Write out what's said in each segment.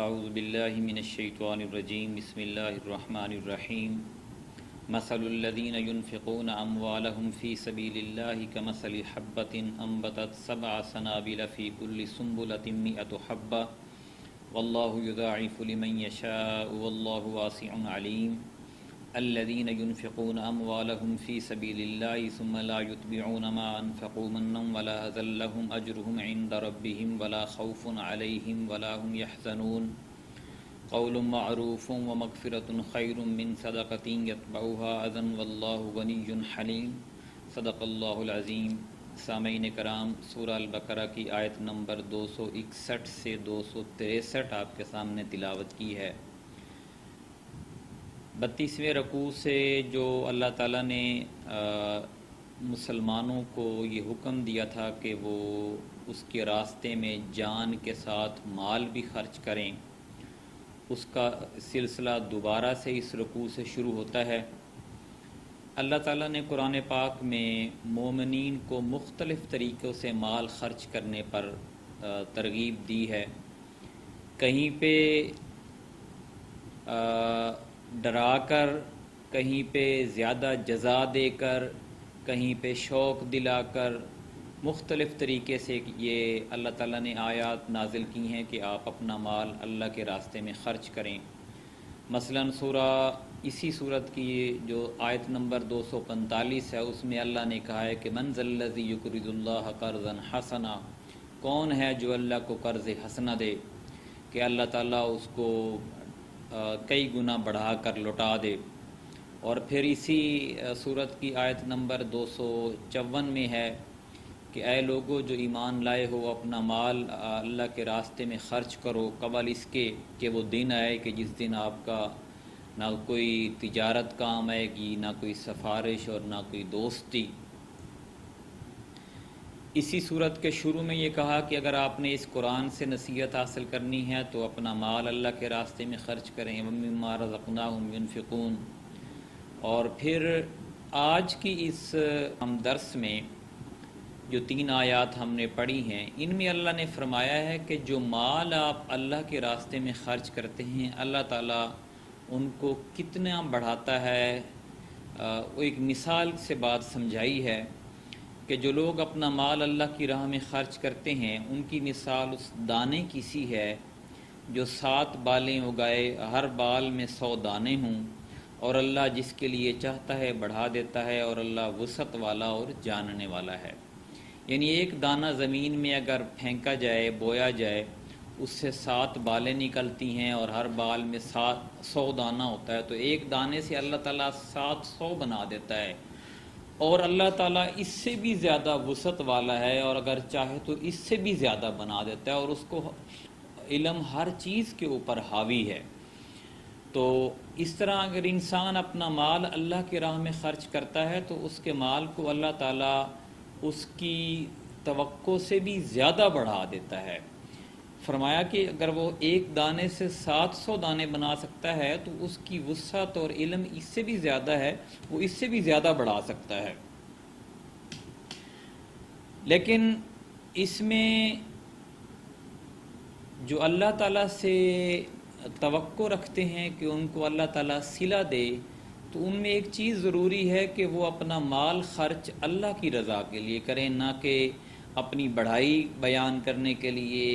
اعوذ باللہ من الشیطان الرجیم بسم اللہ الرحمن الرحیم مثل الذین ينفقون اموالهم فی سبیل اللہ کمثل حبۃ انبتت سبع سنابل فی کل سنبلۃ مئۃ حبۃ واللہ یضاعف لمن یشاء واللہ واسع علیم الذین ينفقون اموالهم فی سبیل اللہ ثم لا یتبعون ما انفقوا منا ولا اذى لهم اجرهم عند ربهم ولا خوف علیہم ولا هم يحزنون قول معروف ومغفرة خیر من صدقة یتبعها اذى واللہ غنی حلیم صدق اللہ العظیم۔ سامعین کرام، سورہ البقرہ کی آیت نمبر 261 سے 263 آپ کے سامنے تلاوت کی ہے۔ 32ویں رکوع سے جو اللہ تعالیٰ نے مسلمانوں کو یہ حکم دیا تھا کہ وہ اس کے راستے میں جان کے ساتھ مال بھی خرچ کریں، اس کا سلسلہ دوبارہ سے اس رکوع سے شروع ہوتا ہے۔ اللہ تعالیٰ نے قرآن پاک میں مومنین کو مختلف طریقوں سے مال خرچ کرنے پر ترغیب دی ہے۔ کہیں پہ ڈرا کر، کہیں پہ زیادہ جزا دے کر، کہیں پہ شوق دلا کر، مختلف طریقے سے یہ اللہ تعالیٰ نے آیات نازل کی ہیں کہ آپ اپنا مال اللہ کے راستے میں خرچ کریں۔ مثلاً اسی صورت کی جو آیت نمبر 245 ہے، اس میں اللہ نے کہا ہے کہ من ذا الذی یقرض اللہ قرضا حسنا، کون ہے جو اللہ کو قرض حسنہ دے کہ اللہ تعالیٰ اس کو کئی گنا بڑھا کر لوٹا دے۔ اور پھر اسی صورت کی آیت نمبر 254 میں ہے کہ اے لوگو جو ایمان لائے ہو، اپنا مال اللہ کے راستے میں خرچ کرو قبل اس کے کہ وہ دن آئے کہ جس دن آپ کا نہ کوئی تجارت کام آئے گی، نہ کوئی سفارش اور نہ کوئی دوستی۔ اسی صورت کے شروع میں یہ کہا کہ اگر آپ نے اس قرآن سے نصیحت حاصل کرنی ہے تو اپنا مال اللہ کے راستے میں خرچ کریں، وَمِمَّا رَزَقْنَاهُمْ يُنْفِقُونَ۔ اور پھر آج کی اس ہم درس میں جو 3 آیات ہم نے پڑھی ہیں، ان میں اللہ نے فرمایا ہے کہ جو مال آپ اللہ کے راستے میں خرچ کرتے ہیں، اللہ تعالیٰ ان کو کتنا بڑھاتا ہے۔ وہ ایک مثال سے بات سمجھائی ہے کہ جو لوگ اپنا مال اللہ کی راہ میں خرچ کرتے ہیں، ان کی مثال اس دانے کی سی ہے جو 7 بالیں اگائے، ہر بال میں 100 دانے ہوں، اور اللہ جس کے لیے چاہتا ہے بڑھا دیتا ہے، اور اللہ وسعت والا اور جاننے والا ہے۔ یعنی ایک دانہ زمین میں اگر پھینکا جائے، بویا جائے، اس سے 7 بالیں نکلتی ہیں اور ہر بال میں 100 دانہ ہوتا ہے، تو ایک دانے سے اللہ تعالیٰ 700 بنا دیتا ہے۔ اور اللہ تعالیٰ اس سے بھی زیادہ وسعت والا ہے، اور اگر چاہے تو اس سے بھی زیادہ بنا دیتا ہے، اور اس کو علم ہر چیز کے اوپر حاوی ہے۔ تو اس طرح اگر انسان اپنا مال اللہ کی راہ میں خرچ کرتا ہے تو اس کے مال کو اللہ تعالیٰ اس کی توقع سے بھی زیادہ بڑھا دیتا ہے۔ فرمایا کہ اگر وہ ایک دانے سے 700 دانے بنا سکتا ہے تو اس کی وسعت اور علم اس سے بھی زیادہ ہے، وہ اس سے بھی زیادہ بڑھا سکتا ہے۔ لیکن اس میں جو اللہ تعالیٰ سے توقع رکھتے ہیں کہ ان کو اللہ تعالیٰ صلہ دے، تو ان میں ایک چیز ضروری ہے کہ وہ اپنا مال خرچ اللہ کی رضا کے لیے کریں، نہ کہ اپنی بڑائی بیان کرنے کے لیے،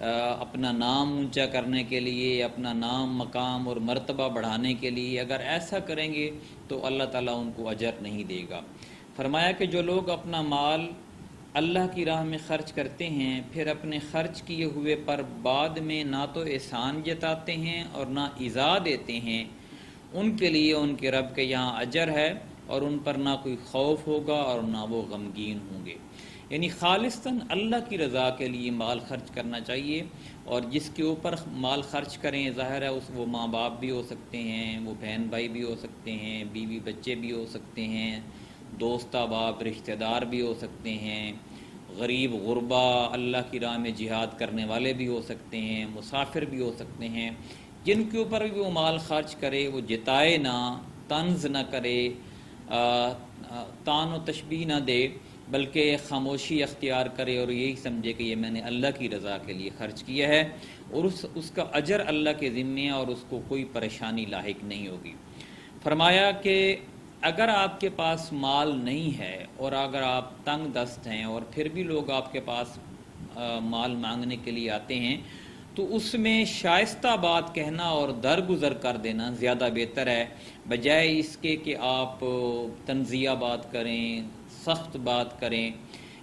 اپنا نام اونچا کرنے کے لیے، اپنا نام، مقام اور مرتبہ بڑھانے کے لیے۔ اگر ایسا کریں گے تو اللہ تعالیٰ ان کو اجر نہیں دے گا۔ فرمایا کہ جو لوگ اپنا مال اللہ کی راہ میں خرچ کرتے ہیں، پھر اپنے خرچ کیے ہوئے پر بعد میں نہ تو احسان جتاتے ہیں اور نہ ایذا دیتے ہیں، ان کے لیے ان کے رب کے یہاں اجر ہے، اور ان پر نہ کوئی خوف ہوگا اور نہ وہ غمگین ہوں گے۔ یعنی خالصتاً اللہ کی رضا کے لیے مال خرچ کرنا چاہیے، اور جس کے اوپر مال خرچ کریں، ظاہر ہے وہ ماں باپ بھی ہو سکتے ہیں، وہ بہن بھائی بھی ہو سکتے ہیں، بیوی بچے بھی ہو سکتے ہیں، دوست احباب رشتہ دار بھی ہو سکتے ہیں، غریب غربا اللہ کی راہ میں جہاد کرنے والے بھی ہو سکتے ہیں، مسافر بھی ہو سکتے ہیں۔ جن کے اوپر بھی وہ مال خرچ کرے، وہ جتائے نہ، طنز نہ کرے، تان و تشبیہ نہ دے، بلکہ خاموشی اختیار کرے اور یہی سمجھے کہ یہ میں نے اللہ کی رضا کے لیے خرچ کیا ہے، اور اس کا اجر اللہ کے ذمے ہے اور اس کو کوئی پریشانی لاحق نہیں ہوگی۔ فرمایا کہ اگر آپ کے پاس مال نہیں ہے اور اگر آپ تنگ دست ہیں اور پھر بھی لوگ آپ کے پاس مال مانگنے کے لیے آتے ہیں، تو اس میں شائستہ بات کہنا اور درگزر کر دینا زیادہ بہتر ہے، بجائے اس کے کہ آپ تنزیہ بات کریں، سخت بات کریں،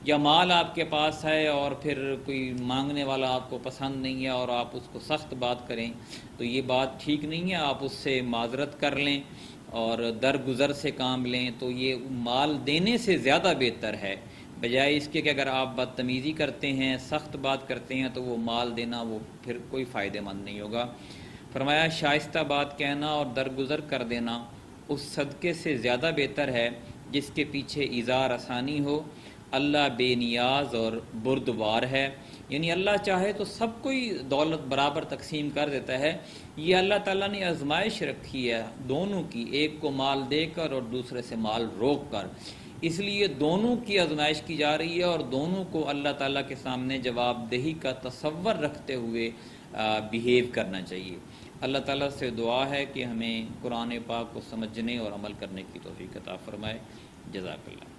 یا مال آپ کے پاس ہے اور پھر کوئی مانگنے والا آپ کو پسند نہیں ہے اور آپ اس کو سخت بات کریں، تو یہ بات ٹھیک نہیں ہے۔ آپ اس سے معذرت کر لیں اور درگزر سے کام لیں، تو یہ مال دینے سے زیادہ بہتر ہے، بجائے اس کے کہ اگر آپ بدتمیزی کرتے ہیں، سخت بات کرتے ہیں، تو وہ مال دینا وہ پھر کوئی فائدہ مند نہیں ہوگا۔ فرمایا شائستہ بات کہنا اور درگزر کر دینا اس صدقے سے زیادہ بہتر ہے جس کے پیچھے اظہار آسانی ہو۔ اللہ بے نیاز اور بردبار ہے، یعنی اللہ چاہے تو سب کوئی دولت برابر تقسیم کر دیتا ہے، یہ اللہ تعالیٰ نے آزمائش رکھی ہے دونوں کی، ایک کو مال دے کر اور دوسرے سے مال روک کر، اس لیے دونوں کی آزمائش کی جا رہی ہے اور دونوں کو اللہ تعالیٰ کے سامنے جواب دہی کا تصور رکھتے ہوئے بیہیو کرنا چاہیے۔ اللہ تعالیٰ سے دعا ہے کہ ہمیں قرآن پاک کو سمجھنے اور عمل کرنے کی توفیق عطا فرمائے۔ جزاک اللہ۔